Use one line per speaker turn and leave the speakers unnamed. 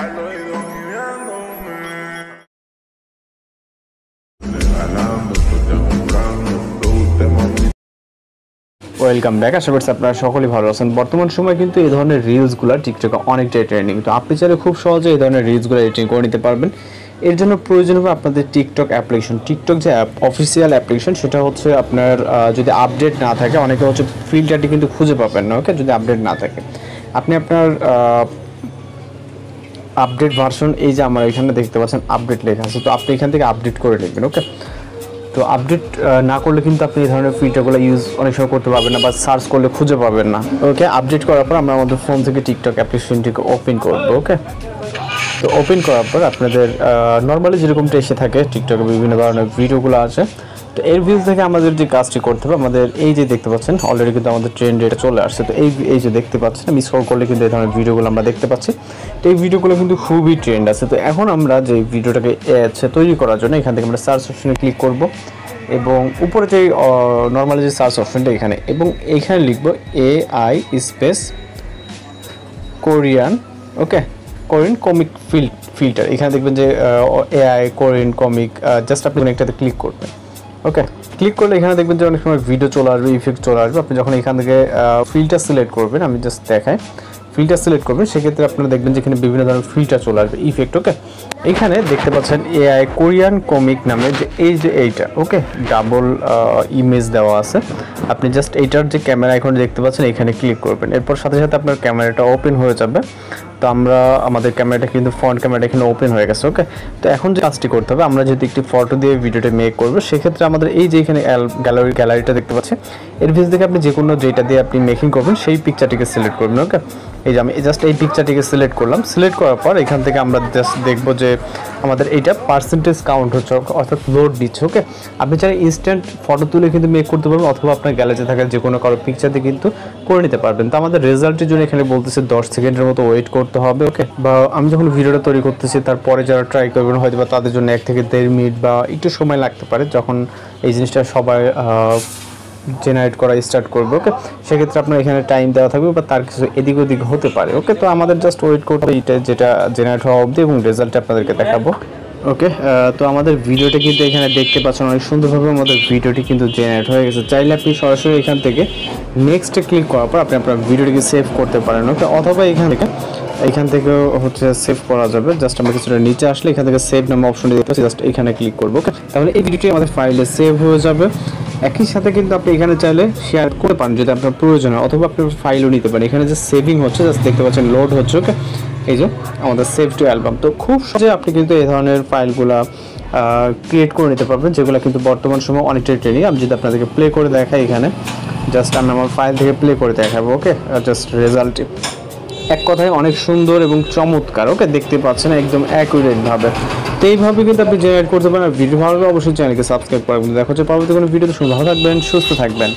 Al oído mirándome, regalando, comprando, mami.
Welcome back. আশা করছি আপনারা সকলেই ভালো আছেন। বর্তমান সময় কিন্তু এই ধরনের রিলসগুলো টিকটকে অনেকটাই ট্রেন্ডিং। তো আপনি চাইলে খুব সহজে এই ধরনের রিলসগুলো এডিটিং করে নিতে পারবেন। এর জন্য প্রয়োজন হবে আপনাদের টিকটক অ্যাপ্লিকেশন। টিকটক যে অফিসিয়াল অ্যাপ্লিকেশন সেটা হচ্ছে আপনার যদি আপডেট না থাকে, অনেকে হচ্ছে ফিল্টারটি কিন্তু খুঁজে পাবেন না। ওকে, যদি আপডেট না থাকে আপনি আপনার আপডেট ভার্সন, এই যে আমার এখানে দেখতে পাচ্ছেন আপডেট লেখা আছে, তো আপনি এখান থেকে আপডেট করে নেবেন। ওকে, তো আপডেট না করলে কিন্তু আপনি এই ধরনের ফিল্টারগুলো ইউজ অনেক সময় করতে পারবেন না বা সার্চ করলে খুঁজে পাবেন না। ওকে, আপডেট করার পর আমরা আমাদের ফোন থেকে টিকটক অ্যাপ্লিকেশনটিকে ওপেন করবো। ওকে, তো ওপেন করার পর আপনাদের নর্মালি যেরকমটা এসে থাকে টিকটকে বিভিন্ন ধরনের ভিডিওগুলো আছে। তো এর ভিউজ থেকে আমাদের যে কাজটি করতে হবে, আমাদের এই যে দেখতে পাচ্ছেন অলরেডি কিন্তু আমাদের ট্রেন্ড এটা চলে আসছে। তো এই যে দেখতে পাচ্ছেন, আমি স্ক্রল করলে কিন্তু এই ধরনের ভিডিওগুলো আমরা দেখতে পাচ্ছি। তো এই ভিডিওগুলো কিন্তু খুবই ট্রেন্ড আছে। তো এখন আমরা যে ভিডিওটাকে তৈরি করার জন্য এখান থেকে আমরা সার্চ অপশনে ক্লিক করব এবং উপরে যে নর্মালি যে সার্চ অপশনটা এখানে, এবং এইখানে লিখব AI স্পেস কোরিয়ান। ওকে, কোরিয়ান কমিক ফিল্টার। এখানে দেখবেন যে AI কোরিয়ান কমিক, জাস্ট আপনি একটাতে ক্লিক করবেন। ওকে, ক্লিক করলে এখানে দেখবেন যে অনেক সময় ভিডিও চলে আসবে, ইফেক্ট চলে আসবে। আপনি যখন এখান থেকে ফিল্টার সিলেক্ট করবেন, আমি জাস্ট দেখাই, ফিল্টার সিলেক্ট করবেন, সেক্ষেত্রে আপনারা দেখবেন যে এখানে বিভিন্ন ধরনের ফিল্টার চলে আসবে, ইফেক্ট। ওকে, এখানে দেখতে পাচ্ছেন AI কোরিয়ান কমিক নামে যে এইটা। ওকে, ডাবল ইমেজ দেওয়া আছে। আপনি জাস্ট এইটার যে ক্যামেরা আইকন দেখতে পাচ্ছেন এখানে ক্লিক করবেন, এরপর সাথে সাথে আপনার ক্যামেরাটা ওপেন হয়ে যাবে। তো আমাদের ক্যামেরাটা কিন্তু ফ্রন্ট ক্যামেরাটা এখানে ওপেন হয়ে গেছে। ওকে, তো এখন যে কাজটি করতে হবে, আমরা যদি একটি ফটো দিয়ে ভিডিওটা মেক করবো, সেক্ষেত্রে আমাদের এই যে এখানে গ্যালারিটা দেখতে পাচ্ছেন, এর ভিতর থেকে আপনি যে কোনো যেটা দিয়ে আপনি মেকিং করবেন সেই পিকচারটিকে সিলেক্ট করবেন। ওকে, এই যে আমি জাস্ট এই পিকচারটিকে সিলেক্ট করলাম। সিলেক্ট করার পর এখান থেকে আমরা জাস্ট দেখবো যে আমাদের এইটা পার্সেন্টেজ কাউন্ট হচ্ছে, অর্থাৎ লোড দিচ্ছে। ওকে, আপনি চাইলে ইনস্ট্যান্ট ফটো তুলে কিন্তু মেক করতে পারবেন, অথবা আপনার গ্যালারিতে থাকা যে কোনো কারো পিকচার দিয়ে কিন্তু করে নিতে পারবেন। তো আমাদের রেজাল্টের জন্য এখানে বলতেছে 10 সেকেন্ডের মতো ওয়েট করতে হবে। ওকে, বা আমি যখন ভিডিওটা তৈরি করতেছি তারপরে যারা ট্রাই করবেন হয়তো বা তাদের জন্য 1 থেকে 1.5 মিনিট বা একটু সময় লাগতে পারে, যখন এই জিনিসটা সবাই জেনারেট করা স্টার্ট করবে। ওকে, সেক্ষেত্রে আপনার এখানে টাইম দেওয়া থাকবে বা তার কিছু এদিক ওদিক হতে পারে। ওকে, তো আমাদের জাস্ট ওয়েট করতে এইটা যেটা জেনারেট হওয়া অবধি, এবং রেজাল্টটা আপনাদেরকে দেখাবো। ওকে, তো আমাদের ভিডিওটা কিন্তু এখানে দেখতে পাচ্ছেন অনেক সুন্দরভাবে আমাদের ভিডিওটি কিন্তু জেনারেট হয়ে গেছে। চাইলে আপনি সরাসরি এখান থেকে নেক্সটে ক্লিক করার পর আপনি আপনার ভিডিওটিকে সেভ করতে পারেন। ওকে, অথবা এখান থেকেও হচ্ছে সেভ করা যাবে। জাস্ট আমরা কিছুটা নিচে আসলে এখান থেকে সেভ নামে অপশনটি দেখতে পাচ্ছি, জাস্ট এখানে ক্লিক করবো। ওকে, তাহলে এই ভিডিওটি আমাদের ফাইলে সেভ হয়ে যাবে। একই সাথে কিন্তু আপনি এখানে চাইলে শেয়ার করতে পারেন যদি আপনার প্রয়োজন হয়, অথবা আপনি ফাইলও নিতে পারেন। এখানে যে সেভিং হচ্ছে, জাস্ট দেখতে পাচ্ছেন লোড হচ্ছে। ওকে, এই যে আমাদের সেভ টু অ্যালবাম। তো খুব সহজে আপনি কিন্তু এই ধরনের ফাইলগুলা ক্রিয়েট করে নিতে পারবেন, যেগুলো কিন্তু বর্তমান সময় অনেকটাই ট্রেন্ডিং। আমি যদি আপনাদেরকে প্লে করে দেখাই, এখানে জাস্ট আমি আমার ফাইল থেকে প্লে করে দেখাবো। ওকে, জাস্ট রেজাল্ট এক কথায় অনেক সুন্দর এবং চমৎকার। ওকে, দেখতে পাচ্ছেন একদম অ্যাকুরেটভাবে। তো এইভাবে কিন্তু আপনি জেনারেট করতে পারেন। ভিডিও ভালো লাগলে অবশ্যই চ্যানেলকে সাবস্ক্রাইব করবেন। দেখা হচ্ছে পরবর্তী কোনো ভিডিওতে। ভালো থাকবেন, সুস্থ থাকবেন।